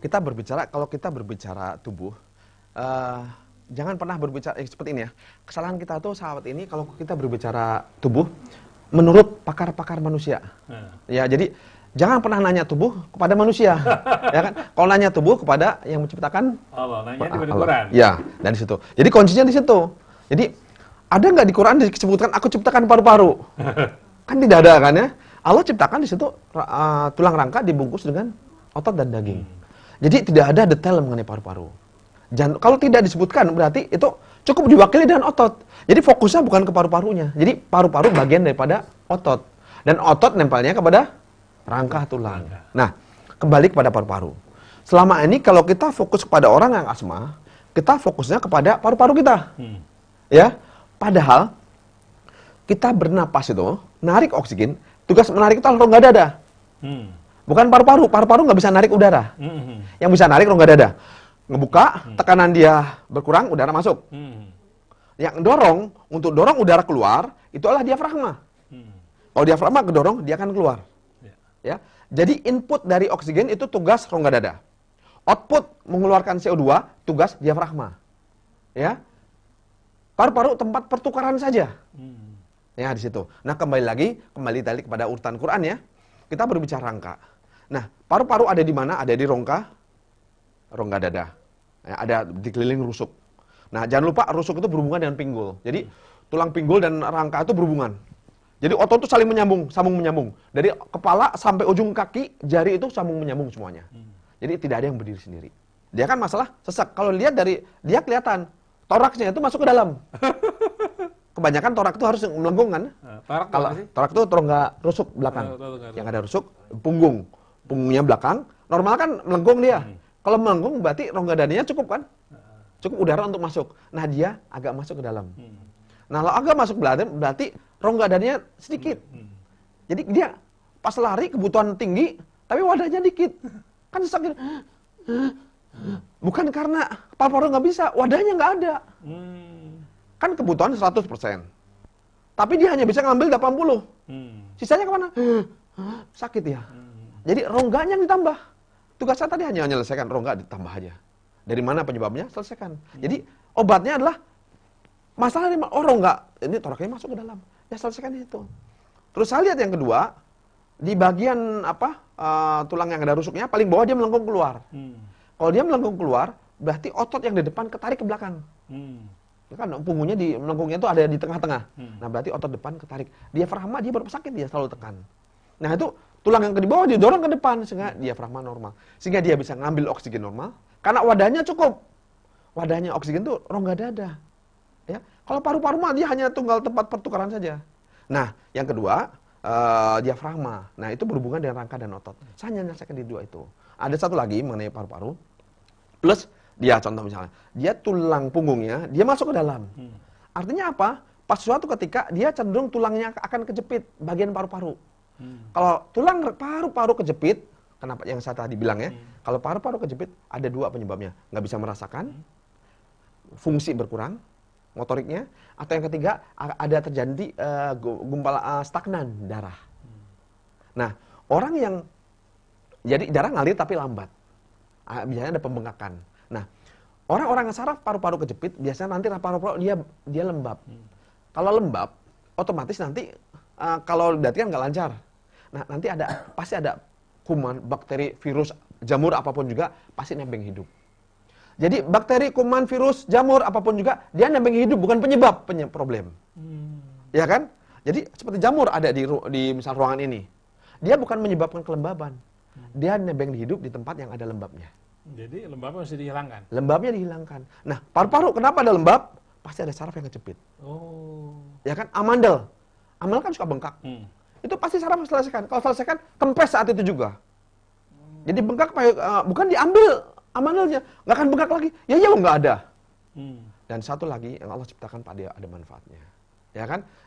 kalau kita berbicara tubuh, jangan pernah berbicara seperti ini ya. Kesalahan kita tuh sahabat ini kalau kita berbicara tubuh menurut pakar-pakar manusia. Ya, jadi jangan pernah nanya tubuh kepada manusia. Ya kan? Kalau nanya tubuh kepada yang menciptakan Allah, nanya di Quran. Ya, dari situ. Jadi kuncinya di situ. Jadi ada nggak di Quran disebutkan aku ciptakan paru-paru? Kan tidak ada kan ya? Allah ciptakan di situ tulang rangka dibungkus dengan otot dan daging. Jadi tidak ada detail mengenai paru-paru. Kalau tidak disebutkan berarti itu cukup diwakili dengan otot. Jadi fokusnya bukan ke paru-parunya. Jadi paru-paru bagian daripada otot. Dan otot nempelnya kepada rangka tulang. Nah, kembali kepada paru-paru. Selama ini kalau kita fokus kepada orang yang asma, kita fokusnya kepada paru-paru kita. Ya, padahal kita bernapas itu, narik oksigen, tugas menarik itu rongga dada. Bukan paru-paru. Paru-paru nggak bisa narik udara. Yang bisa narik rongga dada. Ngebuka, tekanan dia berkurang, udara masuk. Yang dorong, untuk dorong udara keluar, itu adalah diafragma. Kalau diafragma kedorong, dia akan keluar. Ya. Jadi input dari oksigen itu tugas rongga dada. Output mengeluarkan CO2, tugas diafragma. Ya. Paru-paru tempat pertukaran saja. Ya, di situ. Nah, kembali tadi kepada urutan Quran ya. Kita berbicara rangka. Nah, paru-paru ada di mana? Ada di rongga dada. Ya, ada di keliling rusuk. Nah, jangan lupa rusuk itu berhubungan dengan pinggul. Jadi, tulang pinggul dan rangka itu berhubungan. Jadi, otot itu saling sambung menyambung. Dari kepala sampai ujung kaki, jari itu sambung menyambung semuanya. Jadi, tidak ada yang berdiri sendiri. Dia kan masalah sesak. Kalau lihat dia kelihatan. Toraksnya itu masuk ke dalam. Kebanyakan torak itu harus melengkung kan? Kalau torak itu rongga rusuk belakang. Yang ada rusuk, punggungnya belakang. Normal kan melengkung dia. Kalau melengkung berarti rongga dadanya cukup kan? Cukup udara untuk masuk. Nah, dia agak masuk ke dalam. Nah, kalau agak masuk berarti rongga dadanya sedikit. Jadi dia pas lari kebutuhan tinggi, tapi wadahnya dikit. Kan sakit. Bukan karena paru-paru nggak bisa, wadahnya nggak ada. Kan kebutuhan 100%. Tapi dia hanya bisa ngambil 80. Sisanya kemana? Sakit ya. Jadi rongganya ditambah. Tugas saya tadi hanya menyelesaikan rongga ditambah aja. Dari mana penyebabnya? Selesaikan. Jadi obatnya adalah masalah rongga. Ini toraknya masuk ke dalam. Ya selesaikan itu. Terus saya lihat yang kedua, di bagian tulang yang ada rusuknya, paling bawah dia melengkung keluar. Kalau dia melengkung keluar, berarti otot yang di depan ketarik ke belakang. Kan punggungnya melengkungnya itu ada di tengah-tengah. Nah, berarti otot depan ketarik. Diafragma dia baru sakit, dia selalu tekan. Nah, itu tulang yang di bawah didorong ke depan sehingga diafragma normal. Sehingga dia bisa ngambil oksigen normal karena wadahnya cukup. Wadahnya oksigen itu rongga dada. Ya. Kalau paru-paru mah dia hanya tunggal tempat pertukaran saja. Nah, yang kedua, diafragma. Nah, itu berhubungan dengan rangka dan otot. Saya hanya menyelesaikan di dua itu. Ada satu lagi mengenai paru-paru. Plus dia contoh misalnya, dia tulang punggungnya, dia masuk ke dalam. Artinya apa? Pas suatu ketika dia cenderung tulangnya akan kejepit bagian paru-paru. Kalau tulang paru-paru kejepit, kenapa yang saya tadi bilang ya, kalau paru-paru kejepit ada dua penyebabnya. Nggak bisa merasakan, fungsi berkurang, motoriknya, atau yang ketiga ada terjadi gumpalan stagnan darah. Nah, orang yang jadi darah ngalir tapi lambat. Biasanya ada pembengkakan. Nah, orang-orang yang saraf paru-paru kejepit, biasanya nanti paru-paru dia lembab. Kalau lembab, otomatis nanti kalau berarti kan nggak lancar. Nah, nanti pasti ada kuman, bakteri, virus, jamur apapun juga pasti nebeng hidup. Jadi bakteri, kuman, virus, jamur apapun juga dia nebeng hidup, bukan penyebab problem. Ya kan? Jadi seperti jamur ada di misal ruangan ini. Dia bukan menyebabkan kelembaban. Dia nebeng hidup di tempat yang ada lembabnya. Jadi lembabnya mesti dihilangkan. Lembabnya dihilangkan. Nah, paru-paru kenapa ada lembab? Pasti ada saraf yang kejepit. Ya kan? Amandel kan suka bengkak. Itu pasti saraf harus selesaikan. Kalau selesaikan, kempes saat itu juga. Jadi bengkak bukan diambil amandelnya, nggak akan bengkak lagi. Ya nggak ada. Dan satu lagi yang Allah ciptakan pada ada manfaatnya. Ya kan?